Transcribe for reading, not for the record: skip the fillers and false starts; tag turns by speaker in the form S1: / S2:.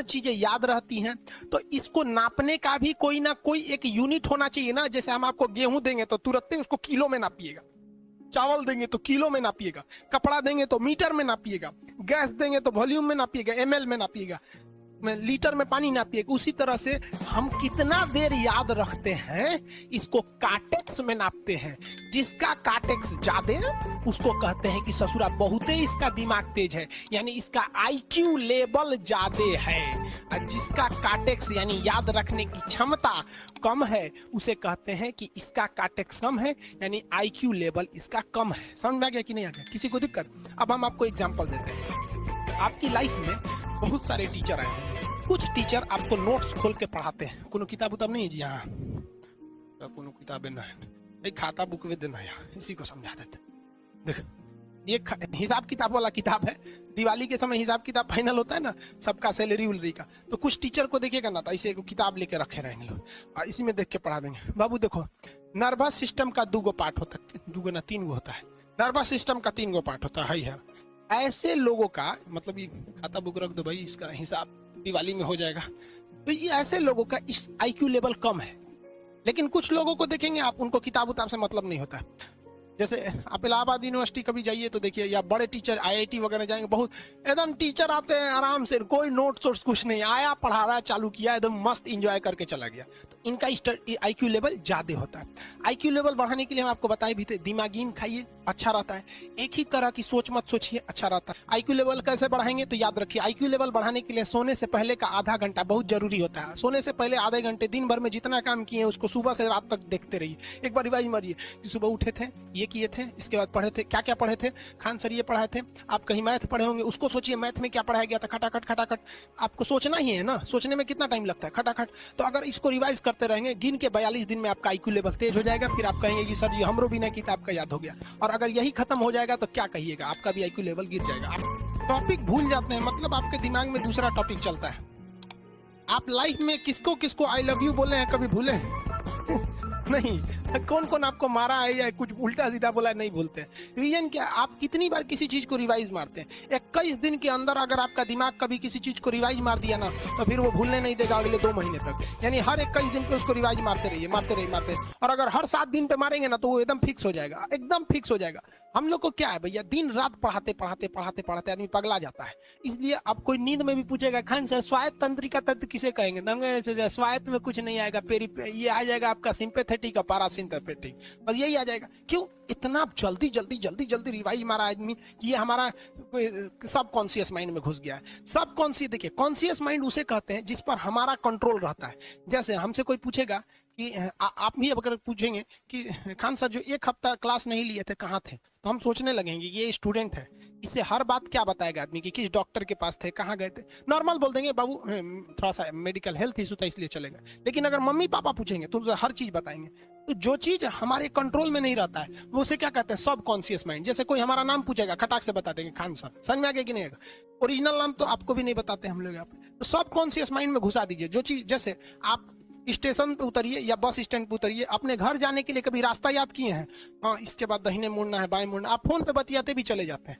S1: चीजें याद रहती हैं। तो इसको नापने का भी कोई ना कोई एक यूनिट होना चाहिए ना। जैसे हम आपको गेहूं देंगे तो तुरंत उसको किलो में नापिएगा, चावल देंगे तो किलो में नापिएगा, कपड़ा देंगे तो मीटर में नापिएगा, गैस देंगे तो वॉल्यूम में नापिएगा, एमएल में नापिएगा, लीटर में पानी नापिएगा। उसी तरह से हम कितना देर याद रखते हैं इसको काटेक्स में नापते हैं। जिसका काटेक्स ज्यादा उसको कहते हैं कि ससुरा बहुते इसका दिमाग तेज है, यानी इसका आईक्यू लेवल ज्यादा है। और जिसका काटेक्स यानी याद रखने की क्षमता कम है उसे कहते हैं कि इसका काटेक्स कम है, यानी आईक्यू लेवल इसका कम है। समझ में आ गया कि नहीं आ गया? किसी को दिक्कत? अब हम आपको एग्जांपल देते हैं। आपकी लाइफ में बहुत सारे टीचर आए, कुछ टीचर आपको नोट्स खोल के पढ़ाते हैं। कोनो किताब उताब नहीं है जी? यहाँ कोनो किताबें ना है, एक खाता बुक वे देना यहाँ, इसी को समझा देते। देख, ये हिसाब किताब वाला किताब है। दिवाली के समय हिसाब किताब फाइनल होता है ना सबका, सैलरी उलरी का, तो कुछ टीचर को देखिएगा ना तो ऐसे एक किताब लेके रखे रहेंगे लोग और इसी में देख के पढ़ा देंगे। बाबू देखो, नर्वस सिस्टम का 2 पार्ट होता है, 2 ना 3 होता है। नर्वस सिस्टम का 3 पार्ट होता है। ऐसे लोगों का मतलब, ये खाता बुक रख दो भाई, इसका हिसाब दिवाली में हो जाएगा। तो ये ऐसे लोगों का इस आईक्यू लेवल कम है। लेकिन कुछ लोगों को देखेंगे आप, उनको किताब उताब से मतलब नहीं होता। जैसे आप इलाहाबाद यूनिवर्सिटी कभी जाइए तो देखिए, या बड़े टीचर आईआईटी वगैरह जाएंगे, बहुत एकदम टीचर आते हैं आराम से, कोई नोट सोर्स कुछ नहीं, आया पढ़ा रहा है, चालू किया, एकदम मस्त एंजॉय करके चला गया। तो इनका आईक्यू लेवल ज्यादा होता है। आईक्यू लेवल बढ़ाने के लिए हम आपको बताए भी थे, दिमागीन खाइए, अच्छा रहता है। एक ही तरह की सोच मत सोचिए, अच्छा रहता है। आईक्यू लेवल कैसे बढ़ाएंगे? तो याद रखिए, आईक्यू लेवल बढ़ाने के लिए सोने से पहले का आधा घंटा बहुत जरूरी होता है। सोने से पहले आधे घंटे दिन भर में जितना काम किए उसको सुबह से रात तक देखते रहिए, एक बार रिवाइज मारिए कि सुबह उठे थे, ये किए थे, इसके बाद पढ़े थे, क्या क्या पढ़े थे, खान सर ये पढ़ाए थे। आप कहीं मैथ पढ़े होंगे, उसको सोचिए मैथ में क्या पढ़ाया गया था, खटाखट खटाखट। आपको सोचना ही है ना, सोचने में कितना टाइम लगता है, खटाखट। तो अगर इसको रिवाइज करते रहेंगे, गिन के 42 दिन में आपका आईक्यू लेवल तेज हो जाएगा। फिर आप कहेंगे कि सर जी हमरो बिना किताब का याद हो गया। और अगर यही खत्म हो जाएगा तो क्या कहिएगा, आपका भी आईक्यू लेवल गिर जाएगा। आप टॉपिक भूल जाते हैं, मतलब आपके दिमाग में दूसरा टॉपिक चलता है। आप लाइफ में किसको किसको आई लव यू बोले हैं, कभी भूले नहीं? कौन कौन आपको मारा है या कुछ उल्टा सीधा बोला है, नहीं भूलते। रीजन क्या? आप कितनी बार किसी चीज को रिवाइज मारते हैं। 21 दिन के अंदर अगर आपका दिमाग कभी किसी चीज को रिवाइज मार दिया ना, तो फिर वो भूलने नहीं देगा अगले 2 महीने तक। यानी हर 21 दिन पे उसको रिवाइज मारते रहिए, मारते रहिए, मारते। और अगर हर 7 दिन पे मारेंगे ना तो वो एकदम फिक्स हो जाएगा, एकदम फिक्स हो जाएगा। हम लोग को क्या है भैया, दिन रात पढ़ाते पढ़ाते पढ़ाते पढ़ाते आदमी पगला जाता है। इसलिए अब कोई नींद में भी पूछेगा, खान सर स्वायत्त तंत्रिका तत्व किसे कहेंगे? स्वायत्त में कुछ नहीं आएगा, ये आ जाएगा आपका सिंपैथेटिक और पैरासिम्पैथेटिक, बस यही आ जाएगा। क्यों इतना जल्दी जल्दी जल्दी जल्दी रिवाइज मारा आदमी कि ये हमारा सब कॉन्शियस माइंड में घुस गया है। सब कॉन्शियस, देखिए कॉन्शियस माइंड उसे कहते हैं जिस पर हमारा कंट्रोल रहता है। जैसे हमसे कोई पूछेगा कि आप भी अगर पूछेंगे कि खान सर जो 1 हफ्ता क्लास नहीं लिए थे कहाँ थे, तो हम सोचने लगेंगे ये स्टूडेंट है, इससे हर बात क्या बताएगा आदमी कि किस डॉक्टर के पास थे, कहाँ गए थे। नॉर्मल बोल देंगे बाबू थोड़ा सा मेडिकल हेल्थ इशू था इसलिए चलेगा। लेकिन अगर मम्मी पापा पूछेंगे तो हर चीज बताएंगे। तो जो चीज हमारे कंट्रोल में नहीं रहता है वो उसे क्या कहते हैं, सब कॉन्शियस माइंड। जैसे कोई हमारा नाम पूछेगा, खटाक से बता देंगे खान सर, समझ में आ गया कि नहीं आएगा? ओरिजिनल नाम तो आपको भी नहीं बताते हम लोग यहाँ पे। तो सब कॉन्शियस माइंड में घुसा दीजिए। जो चीज, जैसे आप स्टेशन पे उतरिए या बस स्टैंड पे उतरिए, अपने घर जाने के लिए कभी रास्ता याद किए हैं? हाँ, इसके बाद दाहिने मुड़ना है, बाएं मुड़ना, आप फोन पे बतियाते भी चले जाते हैं।